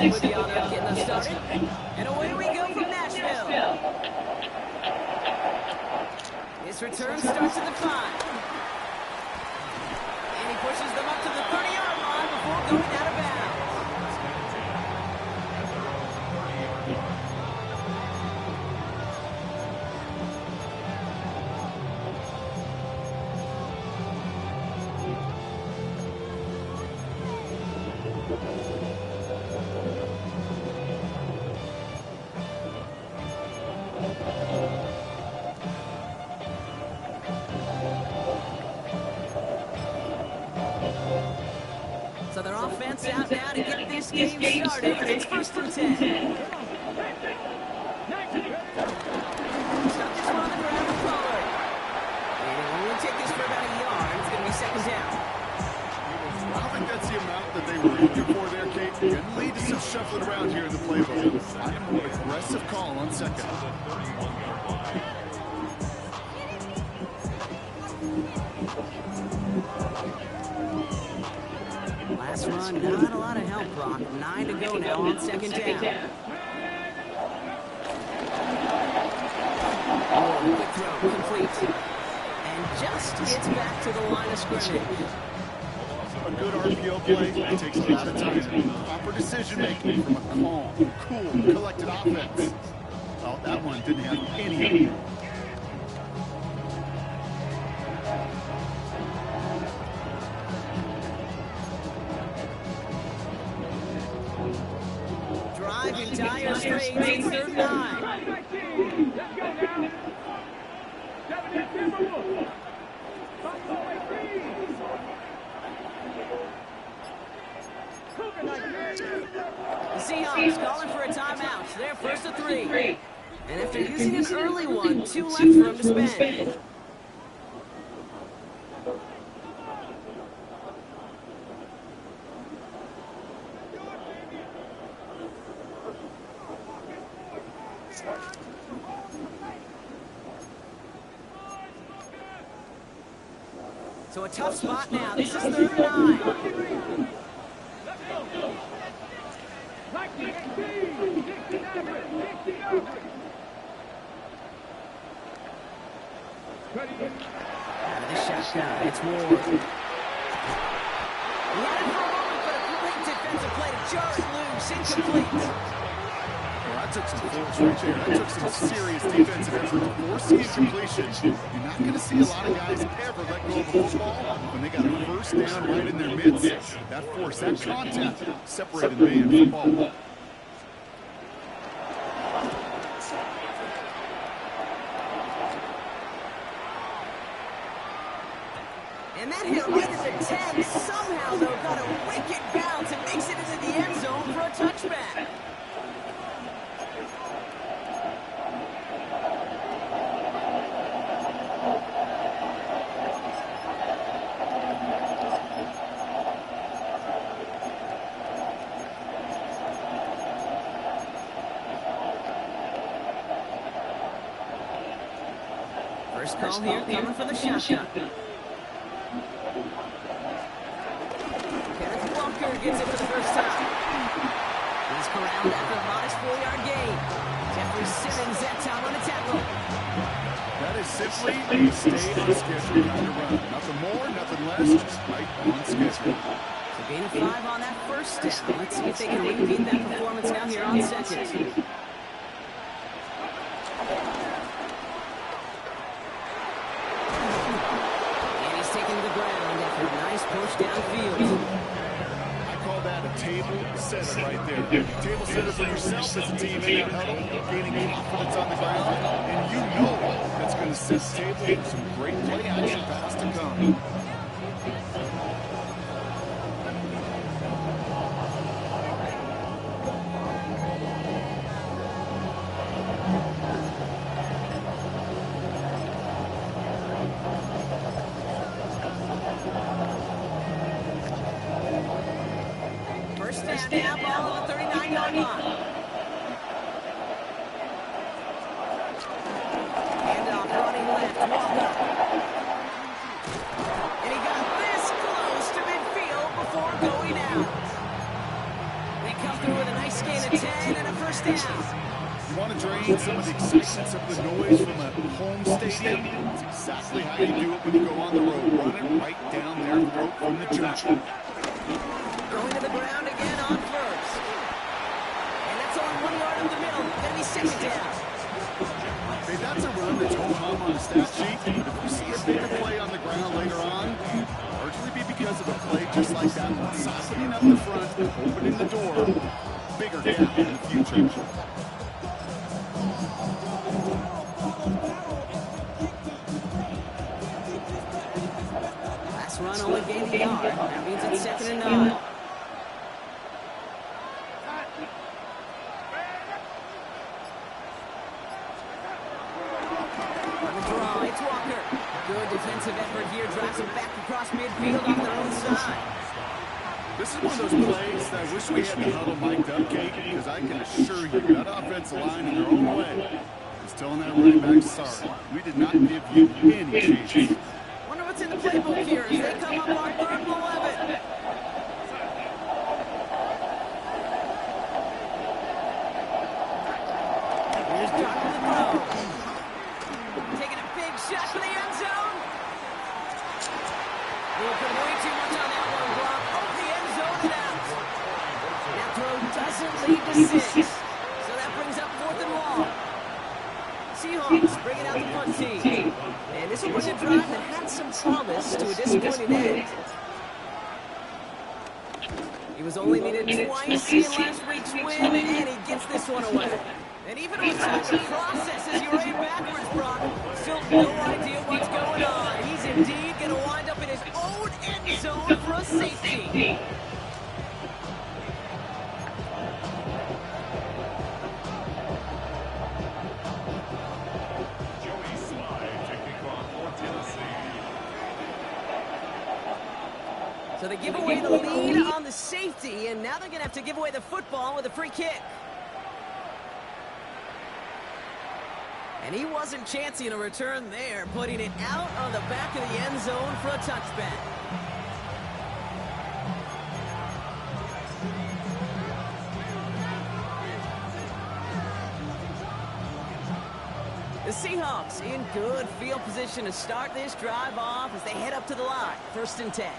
With the honor of getting us started. And away we go from Nashville. This return starts at the 5. And he pushes them up to the 30-yard line before going out of bounds. So their offense out now to get this game started. It's 1st and 10. Stuck this one on the ground with Pollard. And it will only take this for about a yard. It's going to be 2nd down. I don't think that's the amount that they were looking for there, Kate. Going to lead to some shuffling around here in the playbook. I am an aggressive call on 2nd. Last run, not a lot of help, Brock. 9 to go now on 2nd down. Oh, quick throw, complete. And just gets back to the line of scrimmage. A good RPO play takes a lot of time. Proper decision-making from a calm, cool, collected offense. Oh, that one didn't have any. Entire straight, it's 3rd and 9. The Seahawks calling for a timeout. They're 1st and 3. And after using an early one, 2 left for him to spend. So a tough spot now. This is 3rd and 9. Out of the shotgun, it's Ward. He had it for a moment, but a great defensive play to jar it loose. Incomplete. Well, that took some force right there. That took some serious defensive effort to force the incompletion. You're not going to see a lot of guys ever let go of the football when they got a 1st down right in their midst. That force, that contact separated the man from ball. And that hit right at the 10. Somehow, though, got a wicked bounce and makes it into the end zone for a touchback. First call here coming for the shotgun. Kenneth Walker gets it for the first time. He's corralled after a modest 4-yard gain. Jeffrey Simmons that time on the tackle. That is simply a stay on schedule kind of run. Nothing more, nothing less, just right on schedule. So gain of 5 on that first down. Let's see if they can repeat that performance now here on 2nd. Push downfield. I call that a table setter right there. Table setter for yourself as a team in that huddle, gaining confidence on the ground, and you know that's going to set the table for some great play action pass to come. down now, ball on the 39-yard line. Handoff running left, Walker. And he got this close to midfield before going out. They come through with a nice gain of 10 and a first down. You want to drain some of the excitement, some of the noise from a home stadium? It's exactly how you do it when you go on the road. Run it right down their throat from the jump. Going to the ground again on first. And that's only 1 yard up the middle. Going to be second down. Hey, that's a run that's home on the stat sheet. But if you see a bigger play on the ground later on, largely be because of a play just like that one. Softening up the front, opening the door. Bigger gap in the future. Last run only gained a yard. That means it's 2nd and 9. On the draw, it's Walker. Good defensive effort here. Drives them back across midfield on their own side. This is one of those plays that I wish we had the huddle mic'd up, Kate, because I can assure you that offensive line in their own way is telling that running back, sorry, we did not give you any chance. Wonder what's in the playbook here as they come up on 3rd and 11. Here's Johnny with the throw. Taking a big shot for the end zone. We'll put way too much on that one, Brock. Over the end zone and out. That throw doesn't lead to 6. So that brings up 4th and long. Seahawks bringing out the punt team. And this was a drive that had some promise to a disappointing end. He was only needed twice in last week's win, and he gets this one away. And even with some of the processes, you're right backwards, Brock. Still no idea what's going on. He's indeed going to wind up in his own end zone for a safety. So they give away the lead on the safety, and now they're going to have to give away the football with a free kick. And he wasn't chancing a return there, putting it out on the back of the end zone for a touchback. The Seahawks in good field position to start this drive off as they head up to the line. 1st and 10.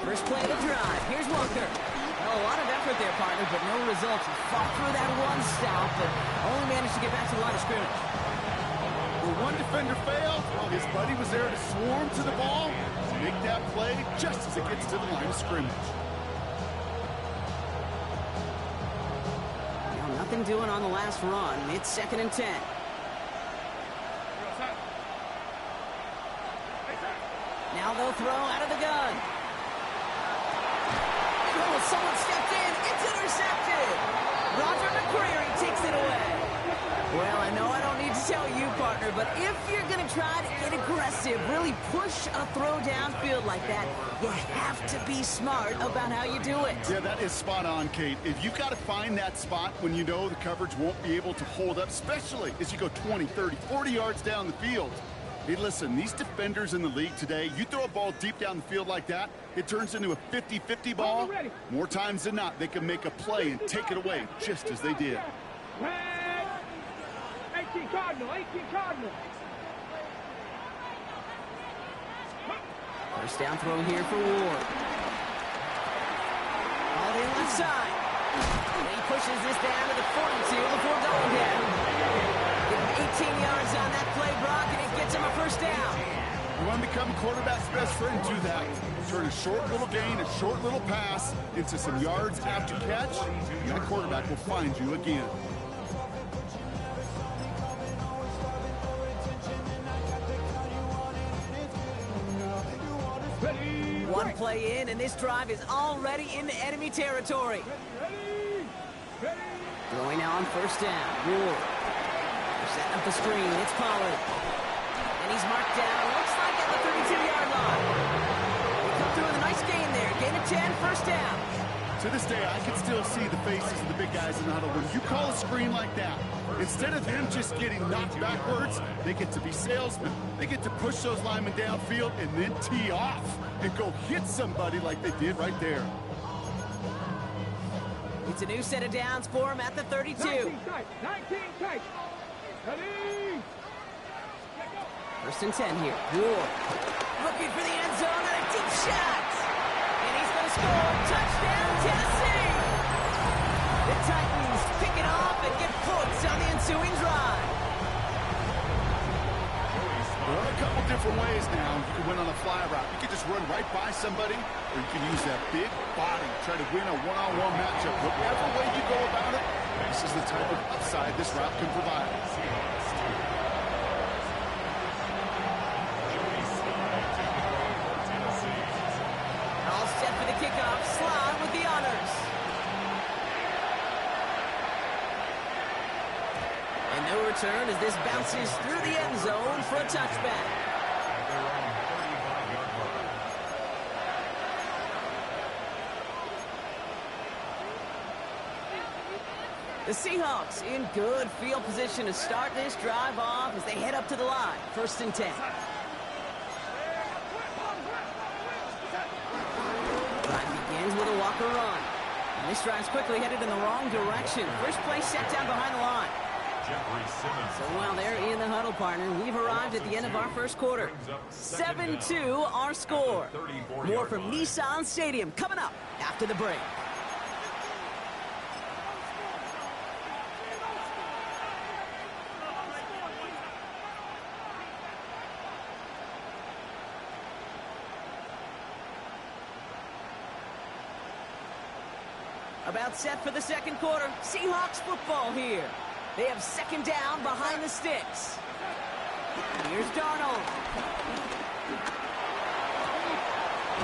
First play of the drive. Here's Walker. Well, a lot of effort there, partner, but no results. He fought through that one stop, but only managed to get back to the line of scrimmage. When one defender failed, well, his buddy was there to swarm to the ball to make that play just as it gets to the line of scrimmage. Now, nothing doing on the last run. It's 2nd and 10. Now they'll throw out of the gun. Oh, someone stepped in. It's intercepted. Roger McCreary takes it away. Well, I know I don't need to tell you, partner, but if you're going to try to get aggressive, really push a throw downfield like that, you have to be smart about how you do it. Yeah, that is spot on, Kate. If you've got to find that spot when you know the coverage won't be able to hold up, especially as you go 20, 30, 40 yards down the field. Hey, listen, these defenders in the league today, you throw a ball deep down the field like that, it turns into a 50-50 ball. More times than not, they can make a play and take it away, just as they did. 18 Cardinal. First down throw here for Ward. All in left side. And he pushes this down to the 42 before going down. 18 yards on that play, Brock, and it gets him a first down. You want to become a quarterback's best friend, do that. Turn a short little gain, a short little pass into some yards after catch, and that quarterback will find you again. One play in, and this drive is already into enemy territory. Throwing now on first down. Ward. Setting up the screen. It's Pollard. And he's marked down. Looks like at the 32-yard line. They come through with a nice gain there. Gain of 10, first down. To this day, I can still see the faces of the big guys in the huddle. When you call a screen like that, instead of them just getting knocked backwards, they get to be salesmen. They get to push those linemen downfield and then tee off and go hit somebody like they did right there. It's a new set of downs for him at the 32. 19 tight. Ready? First and 10 here. Ward looking for the end zone and a deep shot. And he's going to score. Touchdown, Tennessee. The Titans pick it off and get points on the ensuing drive. There are a couple different ways now. You can win on a fly route. You can just run right by somebody, or you can use that big body, try to win a one-on-one matchup. Whatever way you go about it, this is the type of upside this route can provide. All set for the kickoff. Slide with the honors. And no return as this bounces through the end zone for a touchback. The Seahawks in good field position to start this drive off as they head up to the line. First and 10. Drive begins with a walker run. And this drive's quickly headed in the wrong direction. First play set down behind the line. So while they're in the huddle, partner, we've arrived at the end of our first quarter. 7-2 our score. More from Nissan Stadium coming up after the break. About set for the second quarter. Seahawks football here. They have second down behind the sticks. Here's Darnold.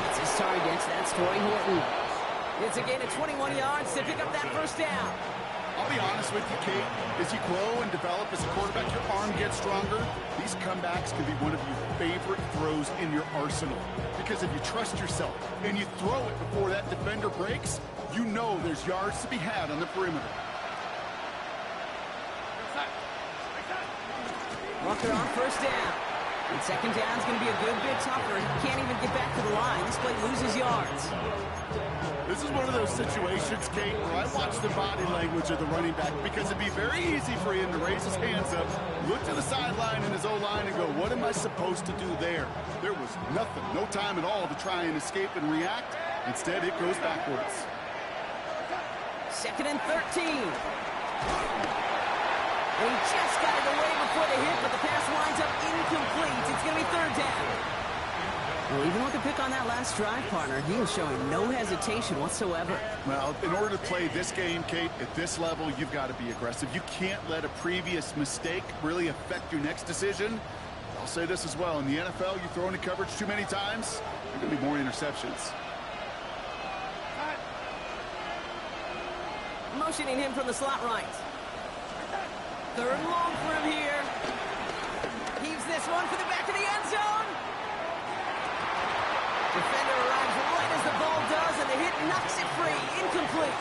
It's his target. That's Torrey Horton. It's a gain of 21 yards to pick up that first down. I'll be honest with you, Kate. As you grow and develop as a quarterback, your arm gets stronger. These comebacks can be one of your favorite throws in your arsenal. Because if you trust yourself and you throw it before that defender breaks, you know there's yards to be had on the perimeter. Walker on first down. And second down is going to be a good bit tougher. He can't even get back to the line. This play loses yards. This is one of those situations, Kate, where I watch the body language of the running back because it'd be very easy for him to raise his hands up, look to the sideline in his O-line and go, what am I supposed to do there? There was nothing, no time at all to try and escape and react. Instead, it goes backwards. Second and 13. And he just got it away before the hit, but the pass winds up incomplete. It's going to be third down. Well, even with the pick on that last drive, partner, he was showing no hesitation whatsoever. Well, in order to play this game, Kate, at this level, you've got to be aggressive. You can't let a previous mistake really affect your next decision. I'll say this as well. In the NFL, you throw into coverage too many times, there are going to be more interceptions. Motioning him from the slot right. Third and long for him here. Heaves this one for the back of the end zone. Defender arrives right as the ball does, and the hit knocks it free. Incomplete.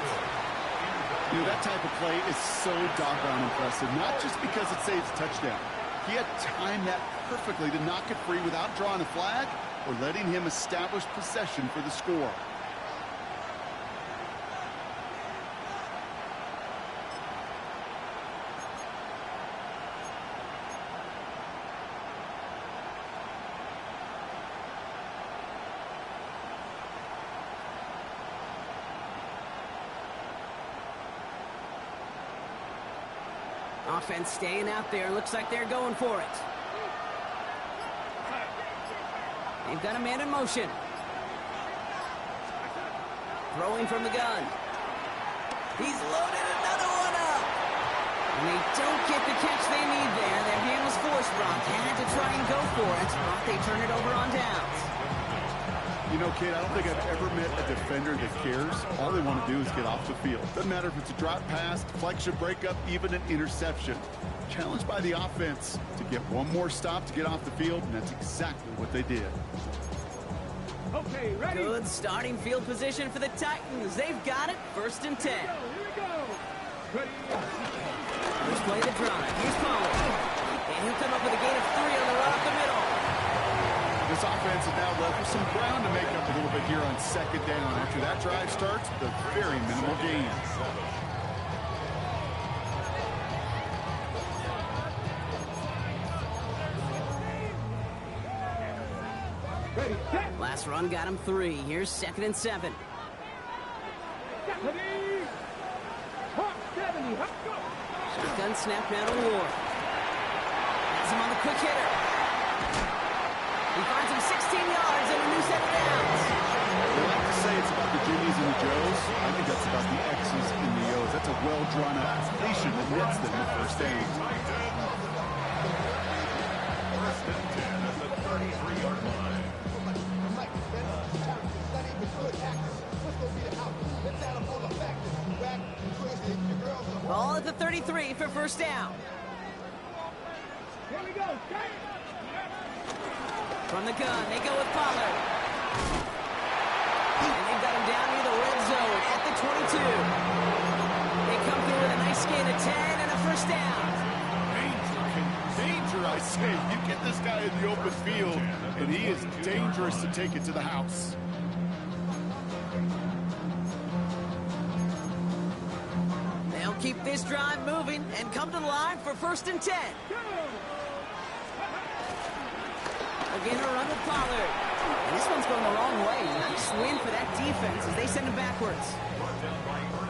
You know, that type of play is so doggone impressive, not just because it saves a touchdown. He had timed that perfectly to knock it free without drawing a flag or letting him establish possession for the score. Offense staying out there. Looks like they're going for it. They've got a man in motion. Throwing from the gun. He's loaded another one up. And they don't get the catch they need there. Their hand was forced, Brock. Had to try and go for it. But they turn it over on downs. You know, kid, I don't think I've ever met a defender that cares. All they want to do is get off the field. Doesn't matter if it's a drop pass, deflection, breakup, even an interception. Challenged by the offense to get one more stop to get off the field, and that's exactly what they did. Okay, ready? Good starting field position for the Titans. They've got it. 1st and 10. Here we go. Ready? Let's play the drive. Here's Pollard. And he'll come up with a gain of 3 on the run up the middle. This offense is now left with some ground to make up a little bit here on 2nd down. After that drive starts, the very minimal gain. Ready, set. Last run got him 3. Here's 2nd and 7. Ready? Hot 70. Let's go. Shotgun snap now to Ward. Has him on the quick hitter. He finds him 16 yards and a new set of downs. They like to say it's about the Jimmies and the Joes. I think that's about the X's and the O's. That's a well-drawn-out completion that nets them the 1st down. First and 10 at the 33-yard line. Ball at the 33 for 1st down. Here we go. Set. From the gun, they go with Pollard. And they've got him down near the red zone at the 22. They come through with a nice gain of 10 and a 1st down. Danger, I say. You get this guy in the open field, and he is dangerous to take it to the house. They'll keep this drive moving and come to the line for 1st and 10. Again, a run with Pollard. This one's going the wrong way. Nice win for that defense as they send him backwards.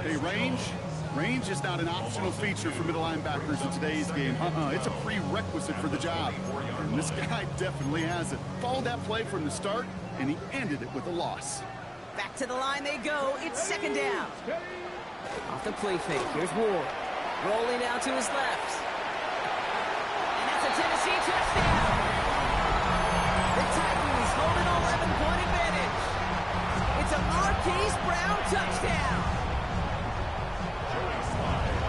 Hey, range is not an optional feature for middle linebackers in today's game. It's a prerequisite for the job. And this guy definitely has it. Followed that play from the start, and he ended it with a loss. Back to the line they go. It's 2nd down. Off the play fake. Here's Ward. Rolling out to his left. And that's a Tennessee touchdown. The Titans hold an 11-point advantage. It's a Marquise Brown touchdown.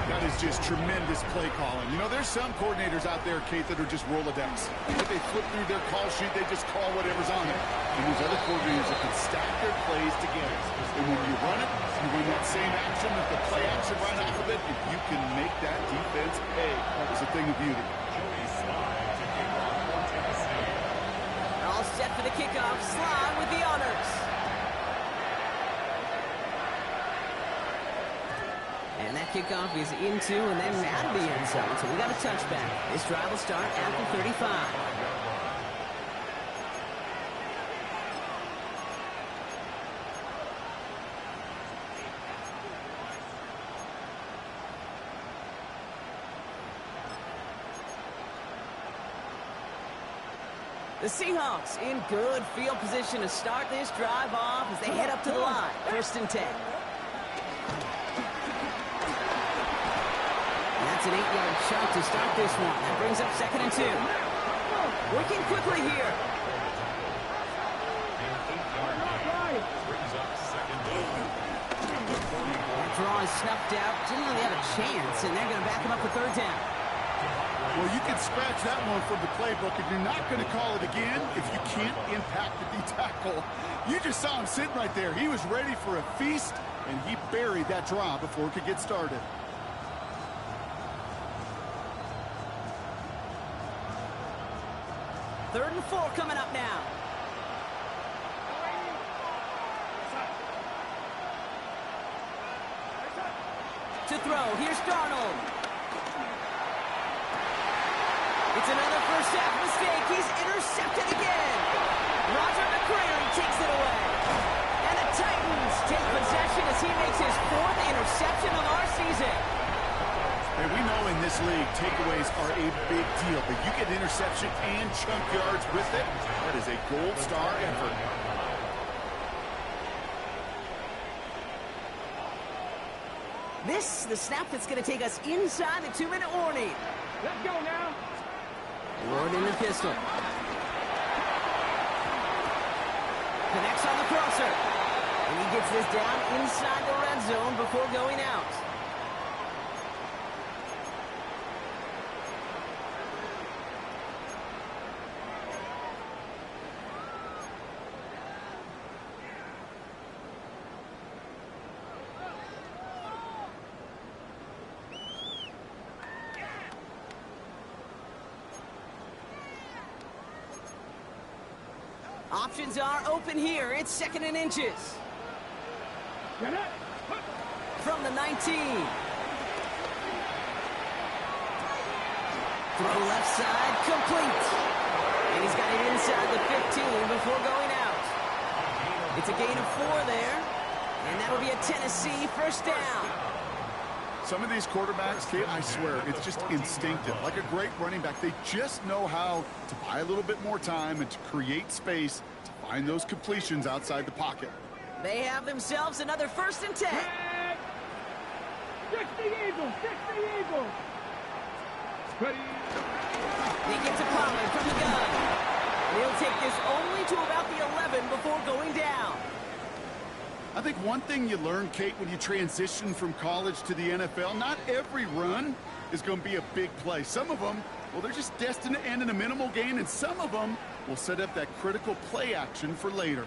That is just tremendous play calling. You know, there's some coordinators out there, Kate, that are just Rolodex. If they flip through their call sheet, they just call whatever's on it. And there's other coordinators that can stack their plays together. And when you run it, you run that same action with the play action right off of it, if you can make that defense pay. That was a thing of beauty. All set for the kickoff. Slide with the honors. And that kickoff is into and then out of the end zone. So we got a touchback. This drive will start at the 35. The Seahawks in good field position to start this drive off as they head up to the line. 1st and 10. And that's an 8-yard shot to start this one. That brings up 2nd and 2. Working quickly here. That draw is snuffed out. Didn't really have a chance, and they're going to back him up for 3rd down. Well, you can scratch that one from the playbook, and you're not going to call it again if you can't impact the D-tackle. You just saw him sitting right there. He was ready for a feast, and he buried that draw before it could get started. Third and 4 coming up now. To throw, here's Darnold. It's another first half mistake. He's intercepted again. Roger McCreary takes it away. And the Titans take possession as he makes his 4th interception of our season. And we know in this league, takeaways are a big deal. But you get interception and chunk yards with it, that is a gold star effort. This, the snap that's going to take us inside the 2-minute warning. Let's go now. Ward in the pistol. Connects on the crosser. And he gets this down inside the red zone before going out. options are open here. It's 2nd and inches. Get it. From the 19. Throw left side, complete. And he's got it inside the 15 before going out. It's a gain of 4 there. And that'll be a Tennessee first down. Some of these quarterbacks, Kate, I swear, it's just instinctive. Like a great running back, they just know how to buy a little bit more time and to create space to find those completions outside the pocket. They have themselves another 1st and 10. 60 Eagles, 60 Eagles. Ready. He gets a Pollard from the gun. He'll take this only to about the 11 before going down. I think one thing you learn, Kate, when you transition from college to the NFL, not every run is going to be a big play. Some of them, well, they're just destined to end in a minimal gain, and some of them will set up that critical play action for later.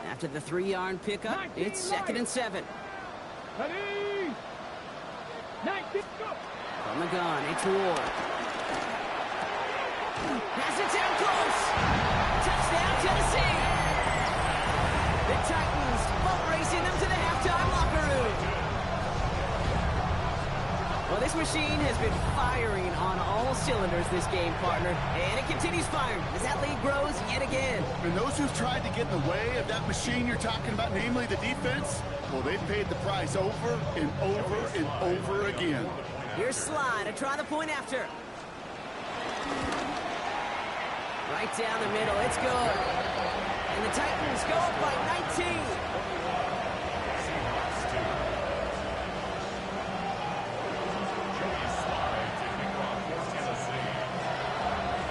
After the 3-yard pickup, it's 2nd and 7. Ready. 19, go. From the gun, it's Ward. Pass it down close. Touchdown, Tennessee. The Titans boat racing them to the halftime locker room. Well, this machine has been firing on all cylinders this game, partner. And it continues firing as that lead grows yet again. And those who've tried to get in the way of that machine you're talking about, namely the defense, well, they've paid the price over and over and over again. Here's Sly to try the point after. Right down the middle, it's good. And the Titans go up by 19.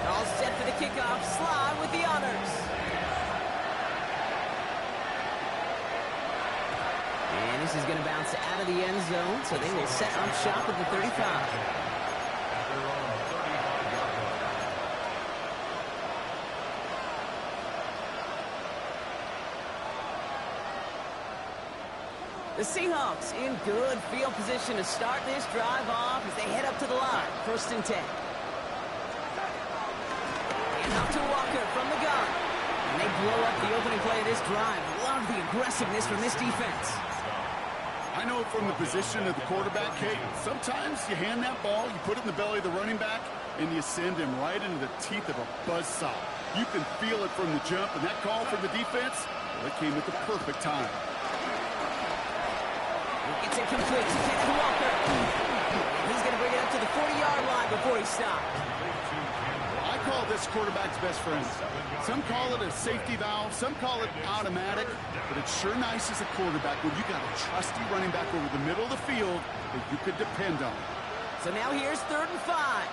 All set for the kickoff. Sly with the honors. And this is going to bounce out of the end zone, so they will set up shop at the 35. The Seahawks in good field position to start this drive off as they head up to the line. 1st and 10. And up to Walker from the gun. And they blow up the opening play of this drive. Love the aggressiveness from this defense. I know from the position of the quarterback, Kate, sometimes you hand that ball, you put it in the belly of the running back, and you send him right into the teeth of a buzzsaw. You can feel it from the jump, and that call from the defense, well, it came at the perfect time. It's incomplete to Kenneth Walker. He's going to bring it up to the 40-yard line before he stops. I call this quarterback's best friend. Some call it a safety valve, some call it automatic, but it's sure nice as a quarterback when you got a trusty running back over the middle of the field that you could depend on. So now here's 3rd and 5.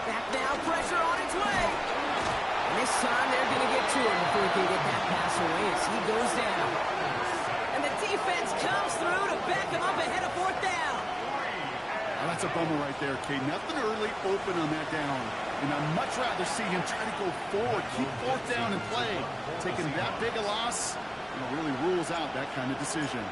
Back now, pressure on its way. And this time they're going to get to him before he can get that pass away as he goes down. And the defense comes through to back him up ahead of 4th down. Well, that's a bummer right there, Kate. Nothing early open on that down. And I'd much rather see him try to go forward, keep 4th down and play. Taking that big a loss, really rules out that kind of decision.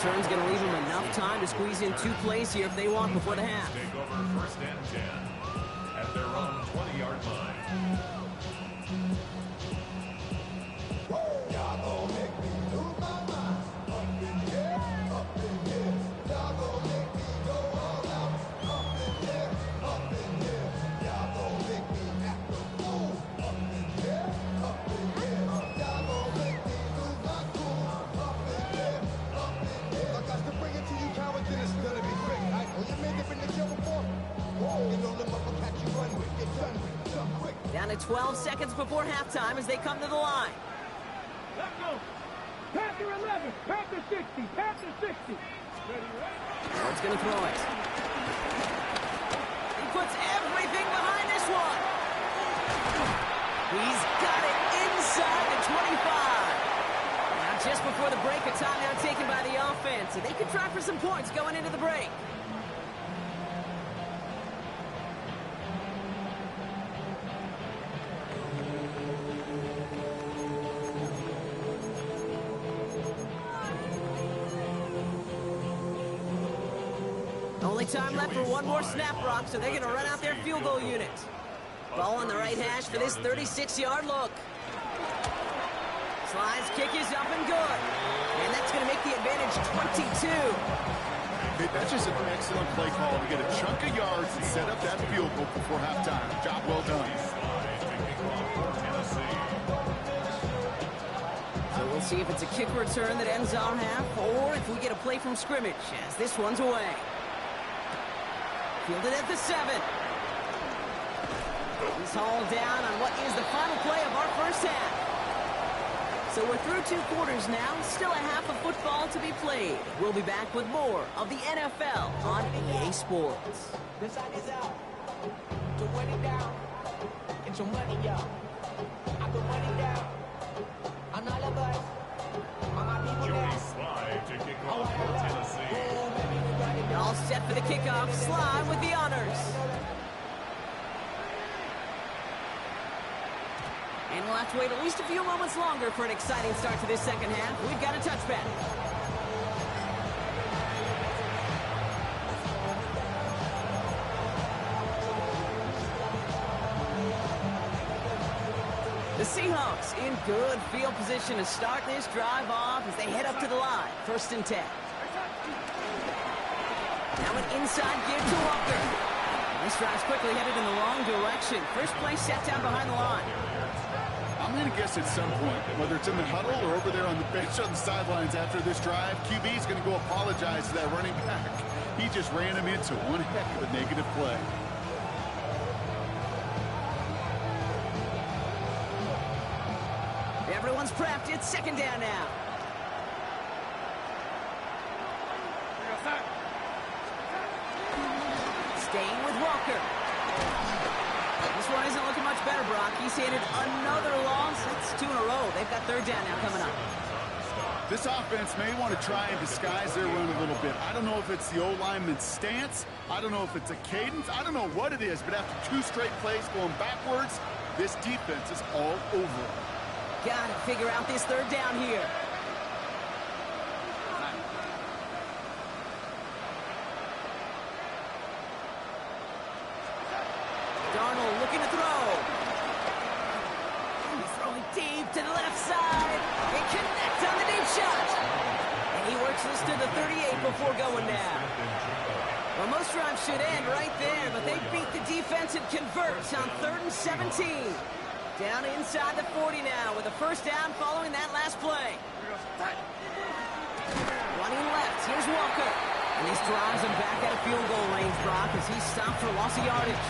Return's going to leave them enough time to squeeze in 2 plays here if they want before the half. Take over 1st and 10 at their own 20-yard line. Down to 12 seconds before halftime as they come to the line. Let's go. Panther 11, Panther 60, Panther 60. Ready, Ward's going to throw it. He puts everything behind this one. He's got it in before the break, a timeout taken by the offense. And they could try for some points going into the break. Only time left for one more snap, Brock, so they're going to run out their field goal unit. Ball on the right hash for this 36-yard look. Slides, kick is up and good. And that's going to make the advantage 22. Hey, that's just an excellent play call to get a chunk of yards and set up that field goal before halftime. Job well done. So we'll see if it's a kick return that ends our half, or if we get a play from scrimmage, as this one's away. Fielded at the 7. He's hauled down on what is the final play of our first half. So we're through 2 quarters now, still a half of football to be played. We'll be back with more of the NFL on EA Sports. The sun is out. To run it down. Get your money up. I can run it down. On all of us. On my people now. Slide to kick off for Tennessee. All set for the kickoff. Slide with the honors. And we'll have to wait at least a few moments longer for an exciting start to this second half. We've got a touchback. The Seahawks in good field position to start this drive off as they head up to the line. 1st and 10. Now an inside give to Walker. This drive's quickly headed in the wrong direction. First play set down behind the line. I'm going to guess at some point, whether it's in the huddle or over there on the bench on the sidelines after this drive, QB is going to go apologize to that running back. He just ran him into one heck of a negative play. Everyone's prepped. It's 2nd down now. Staying with Walker. This one isn't looking much better, Brock. He's handed another loss. That's 2 in a row. They've got 3rd down now coming up. This offense may want to try and disguise their run a little bit. I don't know if it's the O-lineman's stance. I don't know if it's a cadence. I don't know what it is, but after 2 straight plays going backwards, this defense is all over it. Got to figure out this 3rd down here. Darnold looking to throw. He's throwing deep to the left side. They connect on the deep shot. And he works this to the 38 before going down. Well, most drives should end right there, but they beat the defense and converts on 3rd and 17. Down inside the 40 now with a 1st down following that last play. Running left, here's Walker. And this drives him back out of field goal range, Brock, as he stopped for loss of yardage.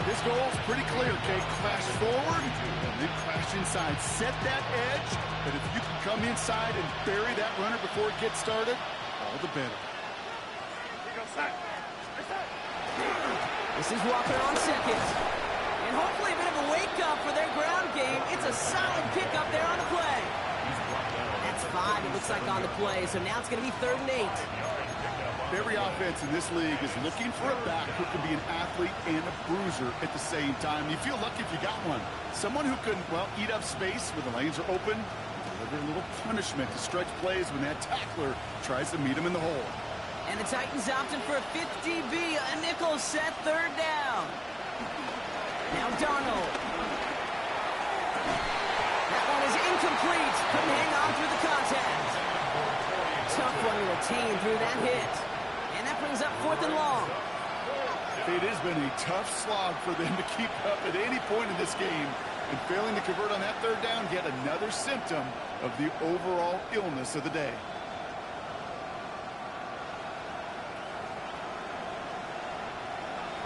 This goal is pretty clear, Kate. Crash forward, and then crash inside. Set that edge, but if you can come inside and bury that runner before it gets started, all the better. This is Walker on 2nd. And hopefully a bit of a wake-up for their ground game. It's a solid pickup there on the play. That's 5, it looks like, on the play. So now it's going to be 3rd and 8. Every offense in this league is looking for a back who can be an athlete and a bruiser at the same time. You feel lucky if you got one. Someone who can, well, eat up space when the lanes are open, deliver a little punishment to stretch plays when that tackler tries to meet him in the hole. And the Titans opting for a 50B, a nickel set 3rd down. Now Darnold. That one is incomplete. Couldn't hang on through the contact. Tough one to retain through that hit. And that brings up 4th and long. It has been a tough slog for them to keep up at any point in this game. And failing to convert on that 3rd down, yet another symptom of the overall illness of the day.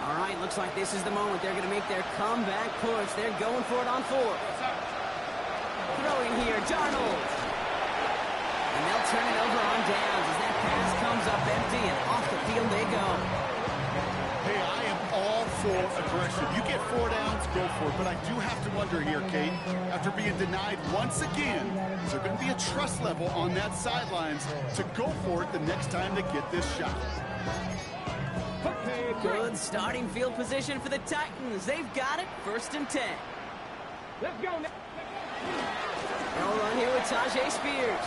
All right, looks like this is the moment they're going to make their comeback push. They're going for it on 4th. Throwing here, Darnold. And they'll turn it over on downs as that pass comes up empty and off the field they go. Hey, I am all for aggression. You get 4 downs, go for it. But I do have to wonder here, Kate, after being denied once again, is there going to be a trust level on that sidelines to go for it the next time they get this shot? Good starting field position for the Titans. They've got it, 1st and 10. Let's go now. They'll run here with Tajay Spears.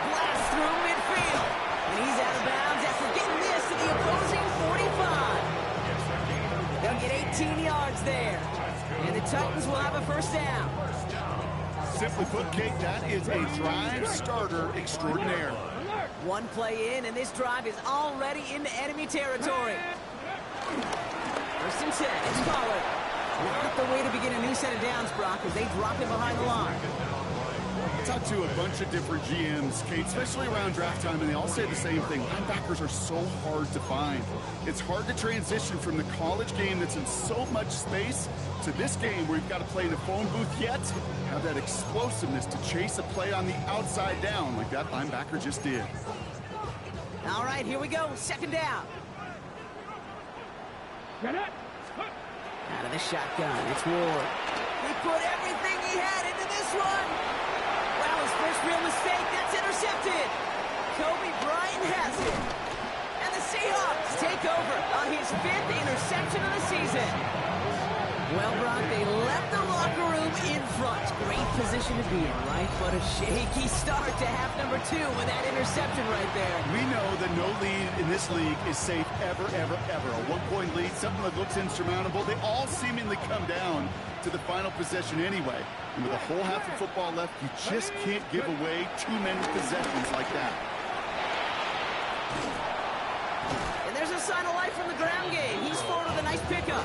Blast through midfield. And he's out of bounds after getting this to the opposing 45. They'll get 18 yards there. And the Titans will have a 1st down. Simply put, Kate, that is a drive starter extraordinaire. One play in, and this drive is already into enemy territory. 1st and 10, it's Pollard. Not the way to begin a new set of downs, Brock, as they drop it behind the line. I talked to a bunch of different GMs, Kate, especially around draft time, and they all say the same thing. Linebackers are so hard to find. It's hard to transition from the college game that's in so much space to this game where you've got to play in a phone booth yet have that explosiveness to chase a play on the outside down like that linebacker just did. All right, here we go. 2nd down. Out of the shotgun, it's Ward. He put everything he had into this one. Wow, his first real mistake, that's intercepted. Kobe Bryant has it. And the Seahawks take over on his 5th interception of the season. Well, Brock, they left the locker room in front. Great position to be in, right? But a shaky start to half number 2 with that interception right there. We know that no lead in this league is safe ever, ever, ever. A 1-point lead, something that looks insurmountable. They all seemingly come down to the final possession anyway. And with a whole half of football left, you just can't give away too many possessions like that. And there's a sign of life from the ground game. He's forward with a nice pickup.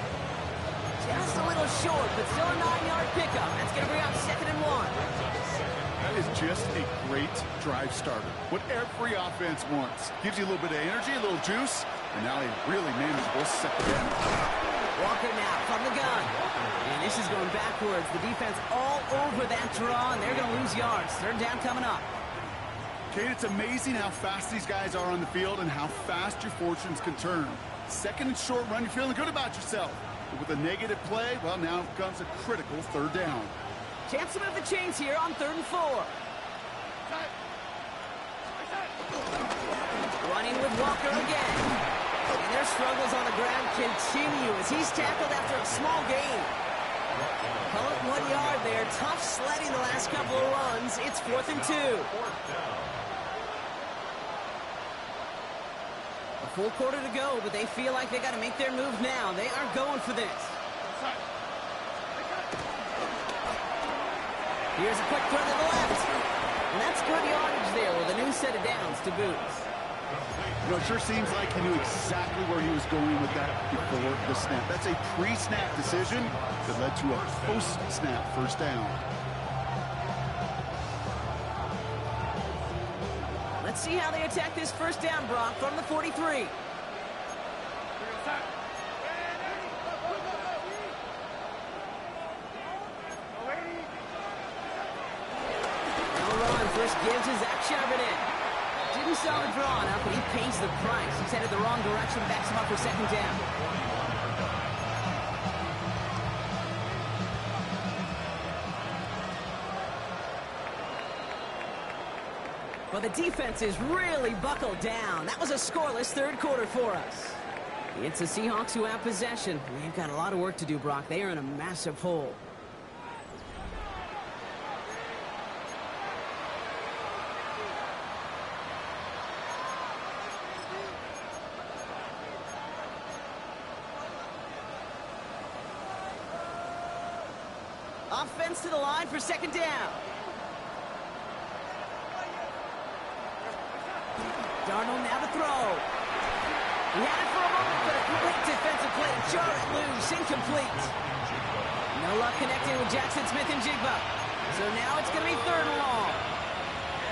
Just a little short, but still a 9-yard pickup. That's going to bring out 2nd and 1. That is just a great drive starter. What every offense wants. Gives you a little bit of energy, a little juice, and now a really manageable 2nd down. Walker now from the gun. And this is going backwards. The defense all over that draw, and they're going to lose yards. 3rd down coming up. Kate, it's amazing how fast these guys are on the field and how fast your fortunes can turn. 2nd and short run, you're feeling good about yourself. But with a negative play, well, now comes a critical 3rd down. Chance to move the chains here on 3rd and 4. Running with Walker again. And their struggles on the ground continue as he's tackled after a small gain. Call it 1 yard there. Tough sledding the last couple of runs. It's 4th and 2. A full quarter to go, but they feel like they got to make their move now. They are going for this. Here's a quick throw to the left. And that's good yardage there with a new set of downs to boot. You know, it sure seems like he knew exactly where he was going with that before the snap. That's a pre-snap decision that led to a post-snap 1st down. Let's see how they attack this 1st down, Brock, from the 43. First gives to Zach Charbonnet. Didn't sell the draw enough, but he pays the price. He's headed the wrong direction, backs him up for 2nd down. Well, the defense is really buckled down. That was a scoreless 3rd quarter for us. It's the Seahawks who have possession. They've got a lot of work to do, Brock. They are in a massive hole. Offense to the line for 2nd down. Darnold now to throw. He had it for a moment, but a great defensive play to jar it loose. Incomplete. No luck connecting with Jackson Smith and Jigba. So now it's going to be 3rd and long.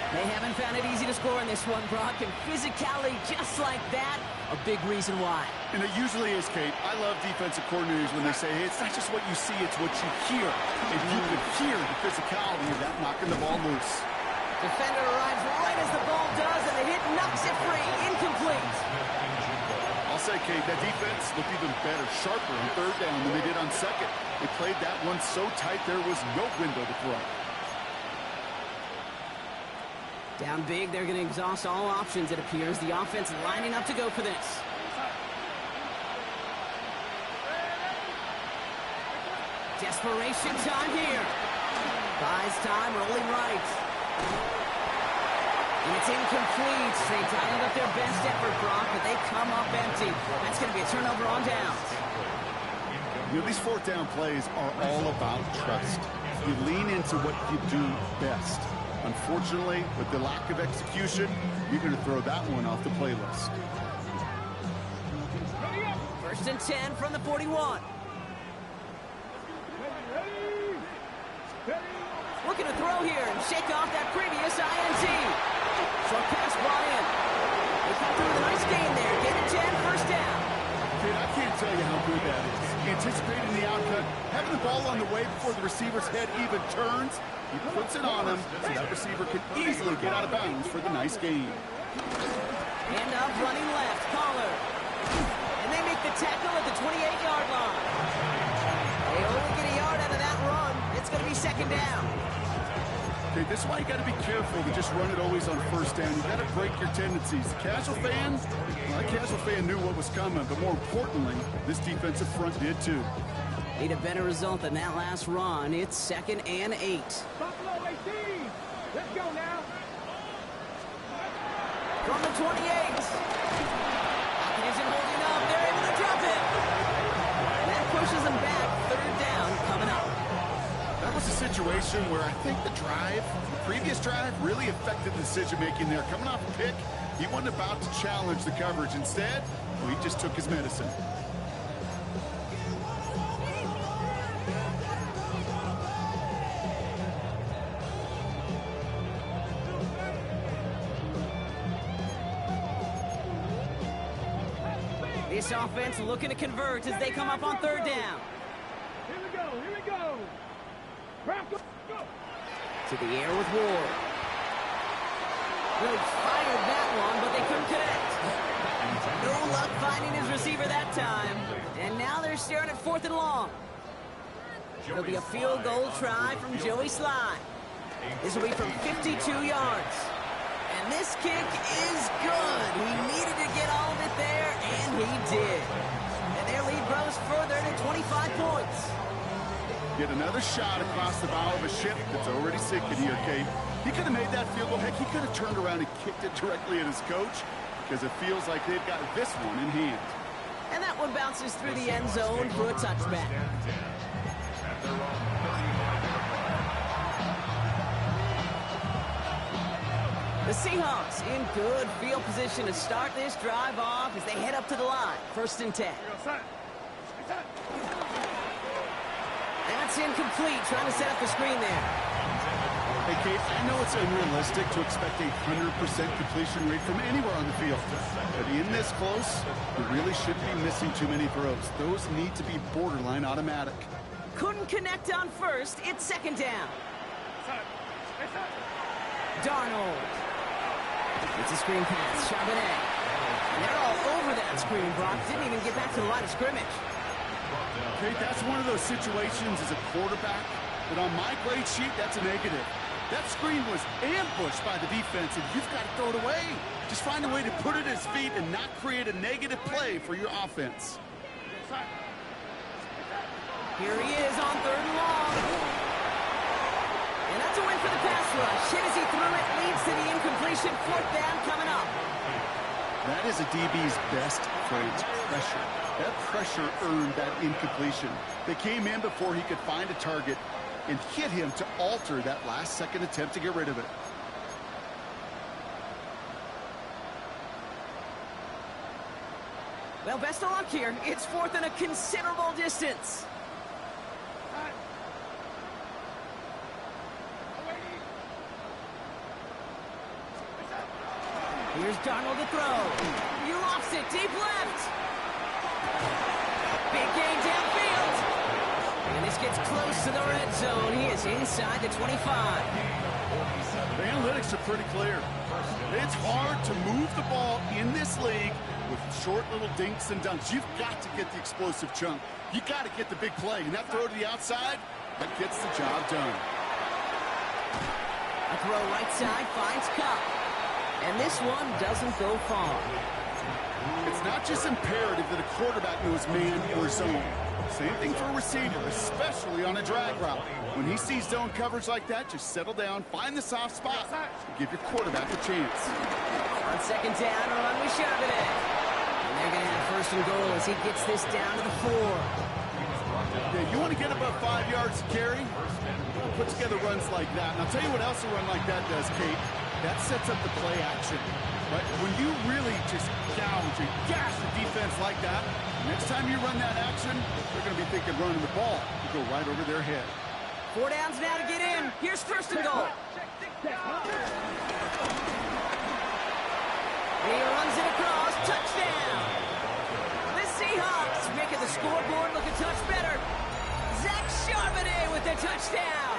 They haven't found it easy to score in this one, Brock, and physicality just like that, a big reason why. And it usually is, Kate. I love defensive coordinators when they say, hey, it's not just what you see, it's what you hear. If you could hear the physicality of that knocking the ball loose. Defender arrives right as the ball does, and the hit knocks it free. Incomplete. I'll say, Kate, that defense looked even better, sharper on third down than they did on second. They played that one so tight there was no window to throw. Down big, they're going to exhaust all options, it appears. The offense lining up to go for this. Desperation time here. Buys time, rolling right. And it's incomplete. They dialed up their best effort, Brock, but they come up empty. That's going to be a turnover on downs. You know, these fourth down plays are all about trust. You lean into what you do best. Unfortunately, with the lack of execution, you're going to throw that one off the playlist. 1st and 10 from the 41. Looking to throw here and shake off that previous INT. Short pass brought in. They cut through with a nice gain there. Get it, 10, 1st down. Kid, I can't tell you how good that is. Anticipating the outcut, having the ball on the way before the receiver's head even turns, he puts it on him so that receiver can easily get out of bounds for the nice gain. End up running left, Collar. And they make the tackle at the 28-yard line. They only get a yard out of that run. It's going to be 2nd down. Okay, this is why you got to be careful to just run it always on 1st down. You got to break your tendencies. The casual fan, well, the casual fan knew what was coming, but more importantly, this defensive front did too. Need a better result than that last run. It's 2nd and 8. Buffalo 18. Let's go now. From the 28. Pocket isn't holding up. They're able to drop it. And that pushes them back. 3rd down coming up. That was a situation where I think the previous drive, really affected the decision-making there. Coming off a pick, he wasn't about to challenge the coverage. Instead, well, he just took his medicine. This offense looking to convert as they come up on 3rd down. Here we go. Here we go. Go. To the air with Ward. Really fired that one, but they couldn't connect. No luck finding his receiver that time. And now they're staring at 4th and long. It'll be a field goal try from Joey Sly. This will be from 52 yards. And this kick is good. He needed to get all of it there, and he did. And their lead grows further to 25 points. Get another shot across the bow of a ship that's already sinking here, Kate. He could have made that field goal. Heck, he could have turned around and kicked it directly at his coach because it feels like they've got this one in hand. And that one bounces through the end zone for a touchback. The Seahawks in good field position to start this drive off as they head up to the line. 1st and 10. That's incomplete. Trying to set up the screen there. Hey, Kate, I know it's unrealistic to expect a 100% completion rate from anywhere on the field. But in this close, you really shouldn't be missing too many throws. Those need to be borderline automatic. Couldn't connect on 1st. It's 2nd down. Darnold. It's a screen pass. Charbonnet. And they're all over that screen, Brock. Didn't even get back to the line of scrimmage. Okay, that's one of those situations as a quarterback, but on my grade sheet, that's a negative. That screen was ambushed by the defense, and you've got to throw it away. Just find a way to put it at his feet and not create a negative play for your offense. Here he is on 3rd and long. And that's a win for the pass rush. Hit as he threw it, leads to the incompletion. 4th down coming up. That is a DB's best friend, pressure. That pressure earned that incompletion. They came in before he could find a target and hit him to alter that last-second attempt to get rid of it. Well, best of luck here. It's 4th and a considerable distance. Here's Darnold to throw. He lofts it deep left. Big gain downfield. And this gets close to the red zone. He is inside the 25. The analytics are pretty clear. It's hard to move the ball in this league with short little dinks and dunks. You've got to get the explosive chunk. You got to get the big play. And that throw to the outside, that gets the job done. A throw right side finds Cup. And this one doesn't go far. It's not just imperative that a quarterback knows man or zone. Same thing for a receiver, especially on a drag route. When he sees zone coverage like that, just settle down, find the soft spot, and give your quarterback a chance. On second down, a run with Charbonnet. And they're going to have first and goal as he gets this down to the 4. Yeah, you want to get above 5 yards to carry? Well, put together runs like that. And I'll tell you what else a run like that does, Kate. That sets up the play action. Right? When you really just gouge and gash the defense like that, next time you run that action, they're going to be thinking running the ball. You go right over their head. 4 downs now to get in. Here's first and goal. And he runs it across. Touchdown. The Seahawks making the scoreboard look a touch better. Zach Charbonnet with the touchdown.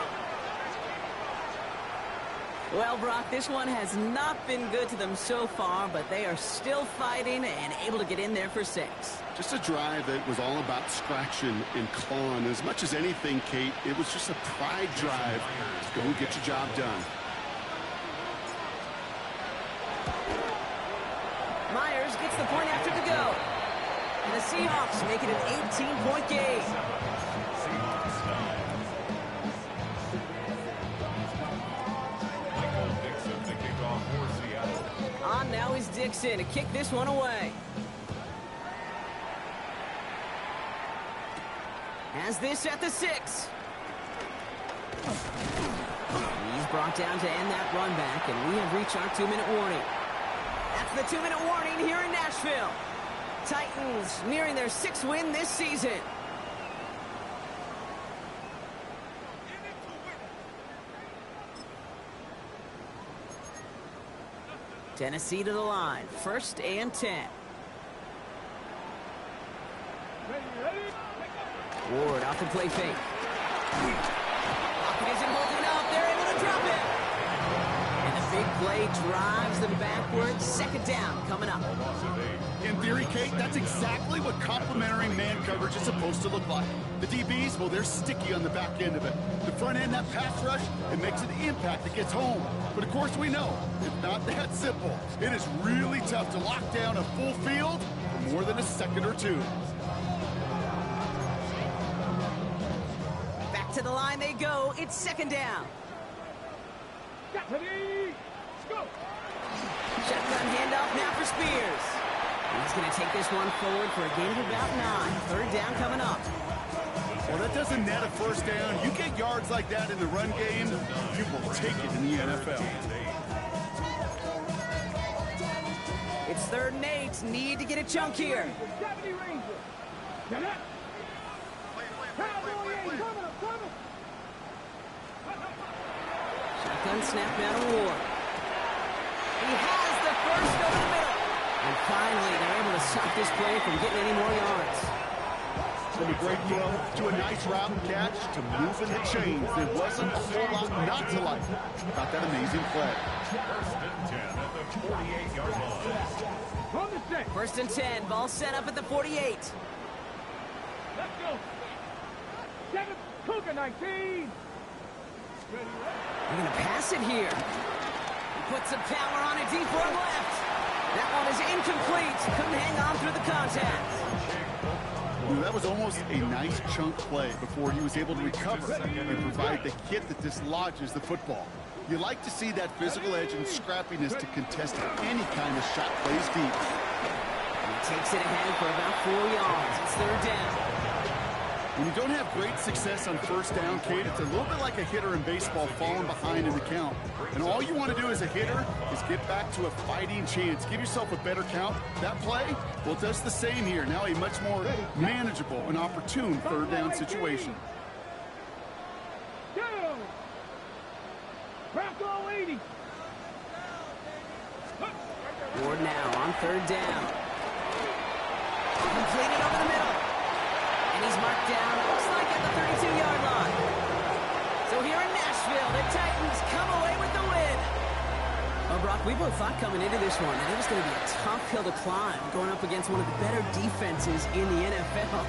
Well, Brock, this one has not been good to them so far, but they are still fighting and able to get in there for 6. Just a drive that was all about scratching and clawing. As much as anything, Kate, it was just a pride drive to go and get your job done. Myers gets the point after to go. And the Seahawks make it an 18-point game. On now is Dixon to kick this one away. Has this at the 6. He's brought down to end that run back, and we have reached our 2-minute warning. That's the 2-minute warning here in Nashville. Titans nearing their 6th win this season. Tennessee to the line. 1st and 10. Ward off the play fake. Lockett isn't holding up. They're able to drop it. And the big play drives them backwards. 2nd down coming up. In theory, Kate, that's exactly what complementary man coverage is supposed to look like. The DBs, well, they're sticky on the back end of it. The front end, that pass rush, it makes an impact that gets home. But of course we know, it's not that simple. It is really tough to lock down a full field for more than a second or two. Back to the line they go. It's 2nd down. Shotgun handoff now for Spears. He's going to take this one forward for a gain of about 9. 3rd down coming up. Well, that doesn't net a 1st down. You get yards like that in the run game, you will take it in the NFL. It's 3rd and 8. Need to get a chunk here. Shotgun snap now to Ward. He has the first over the middle. And finally, they're able to stop this play from getting any more yards. From a great throw to a nice route and catch to moving the chains. There wasn't a whole lot not to like about that amazing play. 1st and 10. Ball set up at the 48. Let's go. 7, Cougar 19. They're going to pass it here. He puts some power on it deep run left. That one is incomplete. Couldn't hang on through the contact. That was almost a nice chunk play before he was able to recover and provide the hit that dislodges the football. You like to see that physical edge and scrappiness to contest any kind of shot plays deep. He takes it ahead for about 4 yards. It's 3rd down. When you don't have great success on 1st down, Kate, it's a little bit like a hitter in baseball falling behind in the count. And all you want to do as a hitter is get back to a fighting chance. Give yourself a better count. That play, well, it does the same here. Now a much more manageable and opportune 3rd down situation. Ward now on 3rd down. Completed over the middle. And he's marked down, looks like at the 32-yard line. So here in Nashville, the Titans come away with the win. A Brock, we both thought coming into this one that it was going to be a tough hill to climb going up against one of the better defenses in the NFL.